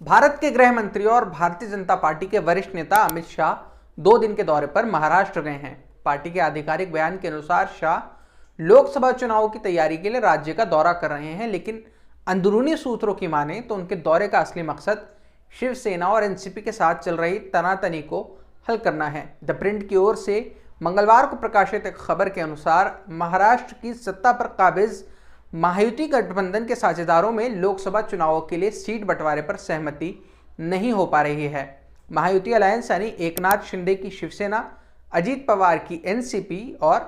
भारत के गृह मंत्री और भारतीय जनता पार्टी के वरिष्ठ नेता अमित शाह 2 दिन के दौरे पर महाराष्ट्र गए हैं। पार्टी के आधिकारिक बयान के अनुसार शाह लोकसभा चुनाव की तैयारी के लिए राज्य का दौरा कर रहे हैं, लेकिन अंदरूनी सूत्रों की माने तो उनके दौरे का असली मकसद शिवसेना और एनसीपी के साथ चल रही तनातनी को हल करना है। द प्रिंट की ओर से मंगलवार को प्रकाशित एक खबर के अनुसार महाराष्ट्र की सत्ता पर काबिज महायुति गठबंधन के साझेदारों में लोकसभा चुनावों के लिए सीट बंटवारे पर सहमति नहीं हो पा रही है। महायुति अलायंस यानी एकनाथ शिंदे की शिवसेना, अजीत पवार की एनसीपी और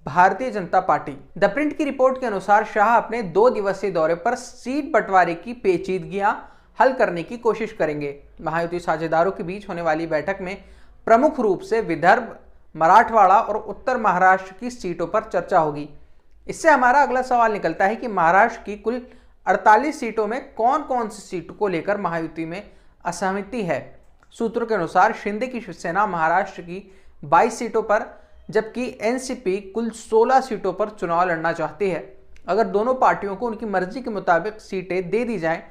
Bharatiya Janata party. The print की रिपोर्ट के अनुसार शाह अपने 2 दिवसीय दौरे पर सीट बंटवारे की पेचीदगियां हल करने की कोशिश करेंगे। महायुति साझेदारों के बीच होने वाली बैठक में प्रमुख रूप से विदर्भ, मराठवाड़ा और उत्तर महाराष्ट्र की सीटों पर चर्चा होगी। इससे हमारा अगला सवाल निकलता है कि महाराष्ट्र की कुल 48 सीटों में कौन कौन सी सीटों को लेकर महायुति में असहमति है। सूत्रों के अनुसार शिंदे की शिवसेना महाराष्ट्र की 22 सीटों पर, जबकि एनसीपी कुल 16 सीटों पर चुनाव लड़ना चाहती है। अगर दोनों पार्टियों को उनकी मर्जी के मुताबिक सीटें दे दी जाएं,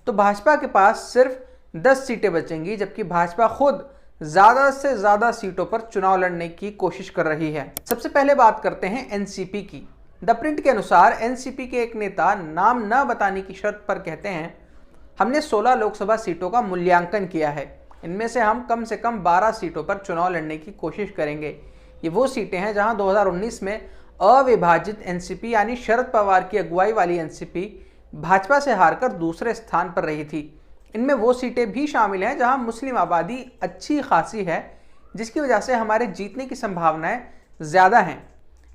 तो भाजपा के पास सिर्फ 10 सीटें बचेंगी, जबकि भाजपा खुद ज्यादा से ज्यादा सीटों पर चुनाव लड़ने की कोशिश कर रही है। सबसे पहले बात करते हैं एनसीपी की। द प्रिंट के अनुसार एनसीपी के एक नेता नाम न बताने की शर्त पर कहते हैं, हमने 16 लोकसभा सीटों का मूल्यांकन किया है। इनमें से हम कम से कम 12 सीटों पर चुनाव लड़ने की कोशिश करेंगे। ये वो सीटें हैं जहां 2019 में अविभाजित एनसीपी यानी शरद पवार की अगुवाई वाली एनसीपी भाजपा से हारकर दूसरे स्थान पर रही थी। इनमें वो सीटें भी शामिल हैं जहां मुस्लिम आबादी अच्छी खासी है, जिसकी वजह से हमारे जीतने की संभावनाएं ज़्यादा हैं।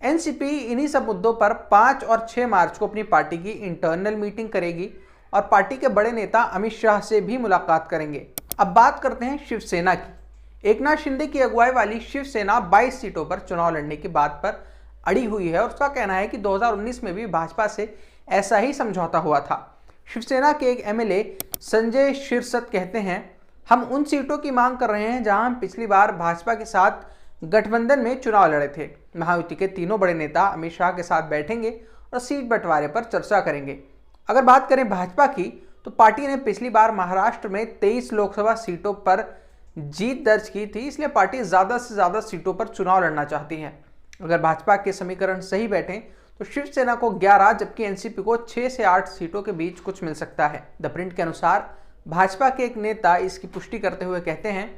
एनसीपी इन्हीं सब मुद्दों पर 5 और 6 मार्च को अपनी पार्टी की इंटरनल मीटिंग करेगी और पार्टी के बड़े नेता अमित शाह से भी मुलाकात करेंगे। अब बात करते हैं शिवसेना की। एकनाथ शिंदे की अगुवाई वाली शिवसेना 22 सीटों पर चुनाव लड़ने की बात पर अड़ी हुई है और उसका कहना है कि 2019 में भी भाजपा से ऐसा ही समझौता हुआ था। शिवसेना के एक एमएलए संजय शिरसत कहते हैं, हम उन सीटों की मांग कर रहे हैं जहां हम पिछली बार भाजपा के साथ गठबंधन में चुनाव लड़े थे। महायुति के तीनों बड़े नेता अमित शाह के साथ बैठेंगे और सीट बंटवारे पर चर्चा करेंगे। अगर बात करें भाजपा की, तो पार्टी ने पिछली बार महाराष्ट्र में 23 लोकसभा सीटों पर जीत दर्ज की थी, इसलिए पार्टी ज़्यादा से ज़्यादा सीटों पर चुनाव लड़ना चाहती है। अगर भाजपा के समीकरण सही बैठे तो शिवसेना को 11 जबकि एनसीपी को 6 से 8 सीटों के बीच कुछ मिल सकता है। द प्रिंट के अनुसार भाजपा के एक नेता इसकी पुष्टि करते हुए कहते हैं,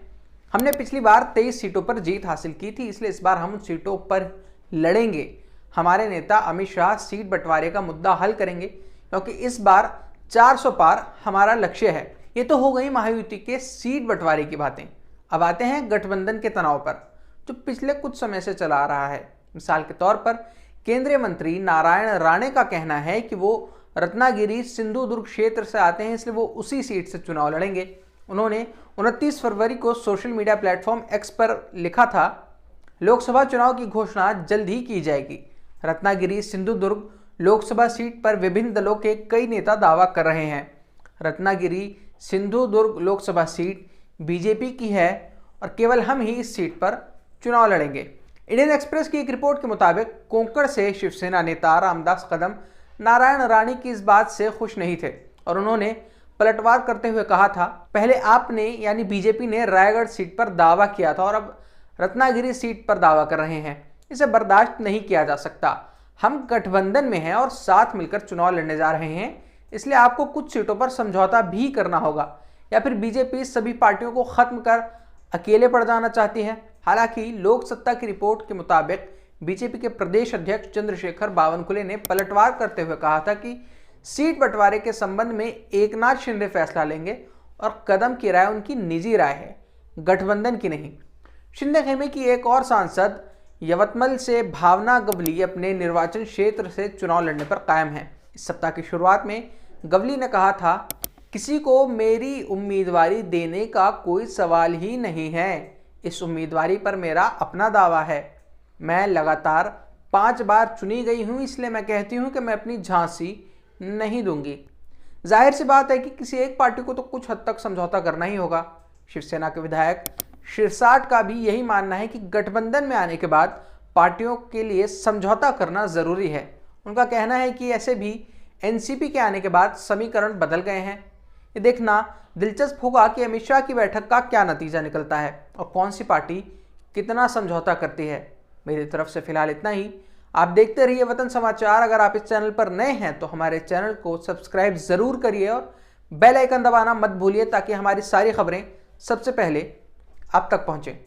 हमने पिछली बार 23 सीटों पर जीत हासिल की थी, इसलिए इस बार हम उन सीटों पर लड़ेंगे। हमारे नेता अमित शाह सीट बंटवारे का मुद्दा हल करेंगे, क्योंकि इस बार 400 पार हमारा लक्ष्य है। ये तो हो गई महायुति के सीट बंटवारे की बातें। अब आते हैं गठबंधन के तनाव पर, जो पिछले कुछ समय से चला आ रहा है। मिसाल के तौर पर केंद्रीय मंत्री नारायण राणे का कहना है कि वो रत्नागिरी सिंधुदुर्ग क्षेत्र से आते हैं, इसलिए वो उसी सीट से चुनाव लड़ेंगे। उन्होंने 29 फरवरी को सोशल मीडिया प्लेटफॉर्म एक्स पर लिखा था, लोकसभा चुनाव की घोषणा जल्द ही की जाएगी। रत्नागिरी सिंधुदुर्ग लोकसभा सीट पर विभिन्न दलों के कई नेता दावा कर रहे हैं। रत्नागिरी सिंधुदुर्ग लोकसभा सीट बीजेपी की है और केवल हम ही इस सीट पर चुनाव लड़ेंगे। इंडियन एक्सप्रेस की एक रिपोर्ट के मुताबिक कोंकण से शिवसेना नेता रामदास कदम नारायण राणे की इस बात से खुश नहीं थे और उन्होंने पलटवार करते हुए कहा था, पहले आपने यानी बीजेपी ने रायगढ़ सीट पर दावा किया था और अब रत्नागिरी सीट पर दावा कर रहे हैं। इसे बर्दाश्त नहीं किया जा सकता। हम गठबंधन में हैं और साथ मिलकर चुनाव लड़ने जा रहे हैं, इसलिए आपको कुछ सीटों पर समझौता भी करना होगा, या फिर बीजेपी सभी पार्टियों को खत्म कर अकेले पड़ जाना चाहती है। हालांकि लोक सत्ता की रिपोर्ट के मुताबिक बीजेपी के प्रदेश अध्यक्ष चंद्रशेखर बावनकुले ने पलटवार करते हुए कहा था कि सीट बंटवारे के संबंध में एकनाथ शिंदे फैसला लेंगे और कदम की राय उनकी निजी राय है, गठबंधन की नहीं। शिंदे खेमे की एक और सांसद यवतमल से भावना गवली अपने निर्वाचन क्षेत्र से चुनाव लड़ने पर कायम है। इस सप्ताह की शुरुआत में गवली ने कहा था, किसी को मेरी उम्मीदवारी देने का कोई सवाल ही नहीं है। इस उम्मीदवारी पर मेरा अपना दावा है। मैं लगातार 5 बार चुनी गई हूँ, इसलिए मैं कहती हूँ कि मैं अपनी झांसी नहीं दूंगी। जाहिर सी बात है कि किसी एक पार्टी को तो कुछ हद तक समझौता करना ही होगा। शिवसेना के विधायक शिरसाट का भी यही मानना है कि गठबंधन में आने के बाद पार्टियों के लिए समझौता करना जरूरी है। उनका कहना है कि ऐसे भी एनसीपी के आने के बाद समीकरण बदल गए हैं। ये देखना दिलचस्प होगा कि अमित शाह की बैठक का क्या नतीजा निकलता है और कौन सी पार्टी कितना समझौता करती है। मेरी तरफ से फिलहाल इतना ही। आप देखते रहिए वतन समाचार। अगर आप इस चैनल पर नए हैं तो हमारे चैनल को सब्सक्राइब जरूर करिए और बेल आइकन दबाना मत भूलिए ताकि हमारी सारी खबरें सबसे पहले आप तक पहुंचे।